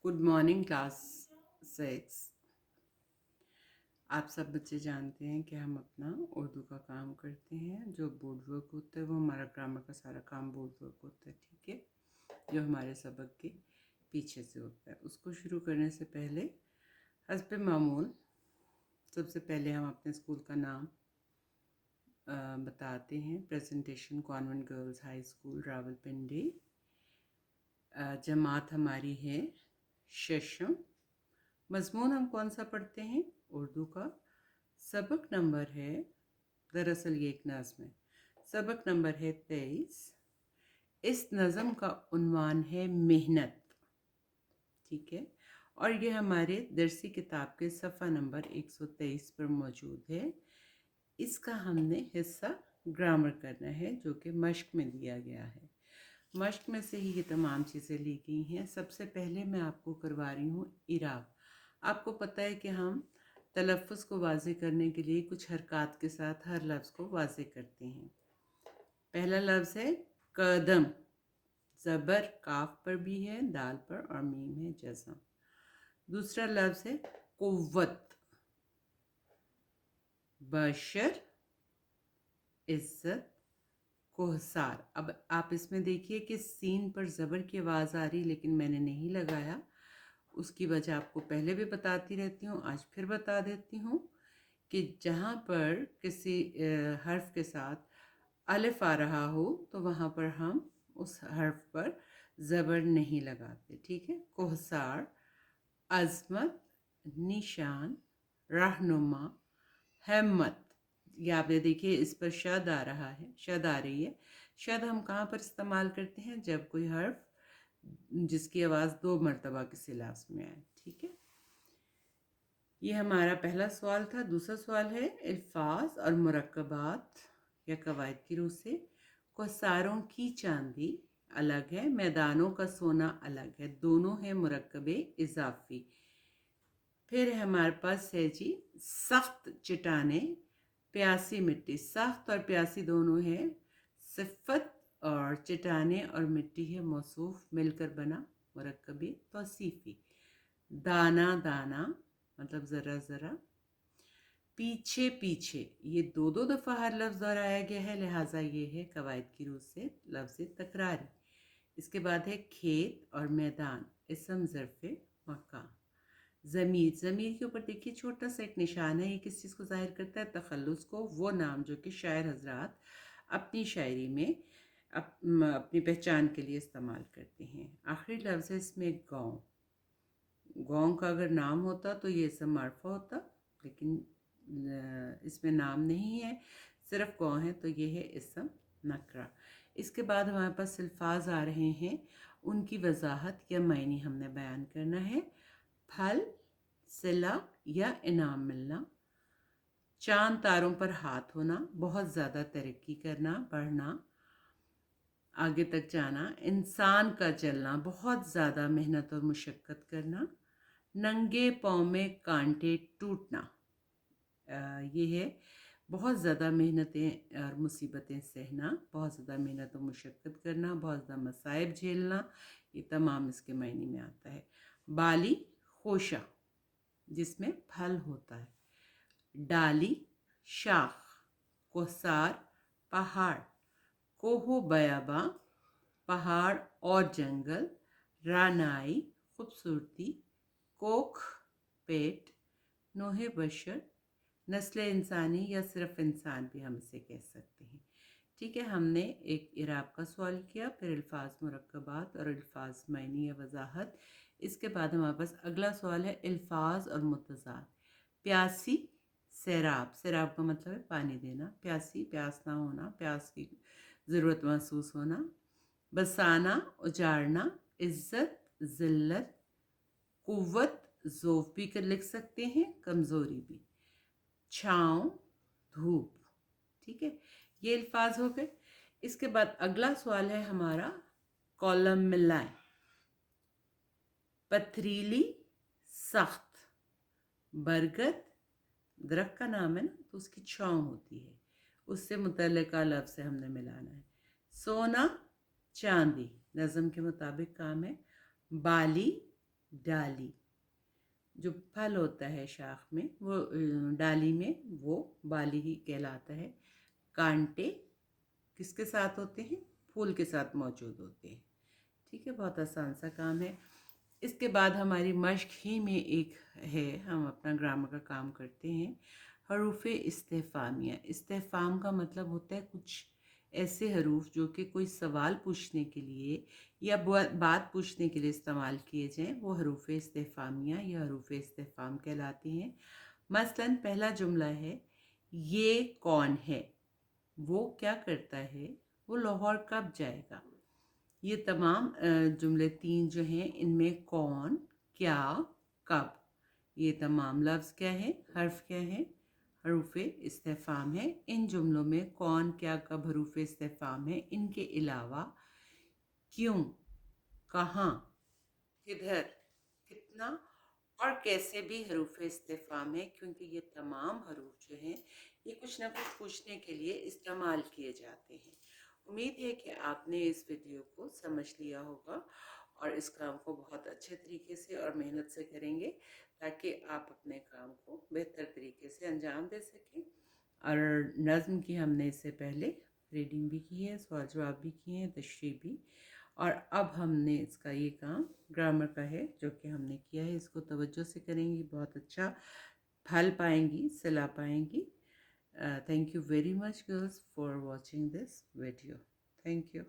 Good morning class 6। आप सब बच्चे जानते हैं कि हम अपना उर्दू का काम करते हैं। जो बोर्ड वर्क होता है वो हमारा ग्रामर का सारा काम बोर्ड वर्क होता है, ठीक है, जो हमारे सबक के पीछे से होता है। उसको शुरू करने से पहले हस्ब मामूल सबसे पहले हम अपने स्कूल का नाम बताते हैं। Presentation convent girls high school Rawalpindi. जमात हमारी है शशम। मज़मून हम कौन सा पढ़ते हैं? उर्दू का। सबक नंबर है, दरअसल ये एक नज़्म है, सबक नंबर है 23। इस नज़म का उन्वान है मेहनत, ठीक है, और ये हमारे दरसी किताब के सफ़ा नंबर 123 पर मौजूद है। इसका हमने हिस्सा ग्रामर करना है जो कि मश्क में दिया गया है। मश्क में से ही ये तमाम चीज़ें ली गई हैं। सबसे पहले मैं आपको करवा रही हूँ इराब। आपको पता है कि हम तलफ़्फ़ुज़ को वाज़े करने के लिए कुछ हरकत के साथ हर लफ्ज़ को वाज़े करते हैं। पहला लफ्ज़ है कदम, ज़बर काफ पर भी है, दाल पर, और मीम है जज़म। दूसरा लफ्ज़ है कुव्वत, बशर, इज़्ज़त, कोहसार। अब आप इसमें देखिए कि सीन पर ज़बर की आवाज़ आ रही, लेकिन मैंने नहीं लगाया। उसकी वजह आपको पहले भी बताती रहती हूँ, आज फिर बता देती हूँ कि जहाँ पर किसी हर्फ के साथ अलिफ आ रहा हो तो वहाँ पर हम उस हर्फ पर ज़बर नहीं लगाते, ठीक है। कोहसार, अज़मत, निशान, रहनुमा, हिम्मत। ये आपने देखिए इस पर शद आ रहा है, शद आ रही है। शद हम कहाँ पर इस्तेमाल करते हैं? जब कोई हर्फ जिसकी आवाज़ 2 मरतबा किसी लफ्ज़ में आए, ठीक है। ये हमारा पहला सवाल था। दूसरा सवाल है अल्फाज और मुरक्कबात या कवायद की रूह से। कोसारों की चांदी अलग है, मैदानों का सोना अलग है, दोनों हैं मुरक्कबे इजाफी। फिर हमारे पास है जी सख्त चट्टाने, प्यासी मिट्टी। सख्त और प्यासी दोनों हैं सिफत, और चट्टाने और मिट्टी है मौसूफ, मिलकर बना मुरक्कबे तौसीफ़ी। दाना दाना मतलब ज़रा ज़रा। पीछे पीछे, ये दो दो दफ़ा हर लफ्ज़ दोहराया गया है, लिहाजा ये है कवायद की रूह से लफ्ज़ तकरारी। इसके बाद है खेत और मैदान, इसम ज़र्फ़ मकान। ज़मीर, ज़मीर के ऊपर देखिए छोटा सा एक निशान है, ये किस चीज़ को ज़ाहिर करता है? तखल्लुस को, वो नाम जो कि शायर हजरात अपनी शायरी में अपनी पहचान के लिए इस्तेमाल करते हैं। आखिरी लफ्ज़ है इसमें गाँव। गाँव का अगर नाम होता तो ये इसम मार्फा होता, लेकिन इसमें नाम नहीं है, सिर्फ गाँव है, तो ये है इसम नकरा। इसके बाद हमारे पास अल्फाज आ रहे हैं, उनकी वजाहत या मायने हमने बयान करना है। फल, सिला या इनाम मिलना, चांद तारों पर हाथ होना, बहुत ज़्यादा तरक्की करना, बढ़ना, आगे तक जाना, इंसान का चलना, बहुत ज़्यादा मेहनत और मुशक्क़त करना, नंगे पाँव में कांटे टूटना। ये है बहुत ज़्यादा मेहनतें और मुसीबतें सहना, बहुत ज़्यादा मेहनत और मुशक्क़त करना, बहुत ज़्यादा मसाइब झेलना, ये तमाम इसके मायने में आता है। बाली, खोशा जिसमें फल होता है। डाली, शाख। कोसार, पहाड़। कोहो बयाबा, पहाड़ और जंगल। रानाई, खूबसूरती। कोख, पेट। नोहे बशर, नस्ल इंसानी या सिर्फ इंसान भी हम इसे कह सकते हैं, ठीक है। हमने एक इराब का सवाल किया, फिर अल्फाज मुरक्कबात और अल्फाज मायनी या वजाहत। इसके बाद हमारे पास अगला सवाल है अल्फाज और मुतज़ाद। प्यासी, सैराब, सैराब का मतलब है पानी देना, प्यासी प्यास ना होना, प्यास की ज़रूरत महसूस होना। बसाना, उजाड़ना। इज़्ज़त, ज़िल्लत। कुव्वत, ज़ोफ़ भी कर लिख सकते हैं, कमज़ोरी भी। छाँव, धूप, ठीक है। ये अल्फाज हो गए। इसके बाद अगला सवाल है हमारा कॉलम मिलाएं। पथरीली, सख्त। बरगद, दरख्त का नाम है ना, तो उसकी छाँव होती है, उससे मुतल्लिका लफ्ज़ से हमने मिलाना है। सोना, चांदी, नज़म के मुताबिक काम है। बाली, डाली, जो फल होता है शाख में वो डाली में वो बाली ही कहलाता है। कांटे किसके साथ होते हैं? फूल के साथ मौजूद होते हैं। ठीक है, बहुत आसान सा काम है। इसके बाद हमारी मश्क ही में एक है, हम अपना ग्रामर का काम करते हैं, हरूफ इस्तेफामिया। इस्तेफाम का मतलब होता है कुछ ऐसे हरूफ जो कि कोई सवाल पूछने के लिए या बात पूछने के लिए इस्तेमाल किए जाएं, वो हरूफ इस्तेफामिया या हरूफ इस्तेफाम कहलाते हैं। मसलन पहला जुमला है, ये कौन है? वो क्या करता है? वो लाहौर कब जाएगा? ये तमाम जुमले तीन जो हैं, इनमें कौन, क्या, कब, ये तमाम लफ्ज़ क्या है, हर्फ क्या है, हरूफ इस्तेफाम है। इन जुमलों में कौन, क्या, कब हरूफ इस्तेफाम है। इनके अलावा क्यों, कहाँ, किधर, कितना और कैसे भी हरूफ इस्तेफाम है, क्योंकि ये तमाम हरूफ जो हैं ये कुछ ना कुछ पूछने के लिए इस्तेमाल किए जाते हैं। उम्मीद है कि आपने इस वीडियो को समझ लिया होगा और इस काम को बहुत अच्छे तरीके से और मेहनत से करेंगे ताकि आप अपने काम को बेहतर तरीके से अंजाम दे सकें। और नज़्म की हमने इससे पहले रीडिंग भी की है, सवाल जवाब भी किए हैं, तशरीह भी। और अब हमने इसका ये काम ग्रामर का है जो कि हमने किया है, इसको तवज्जो से करेंगी, बहुत अच्छा फल पाएंगी, सलाह पाएंगी। Thank you very much girls for watching this video. Thank you.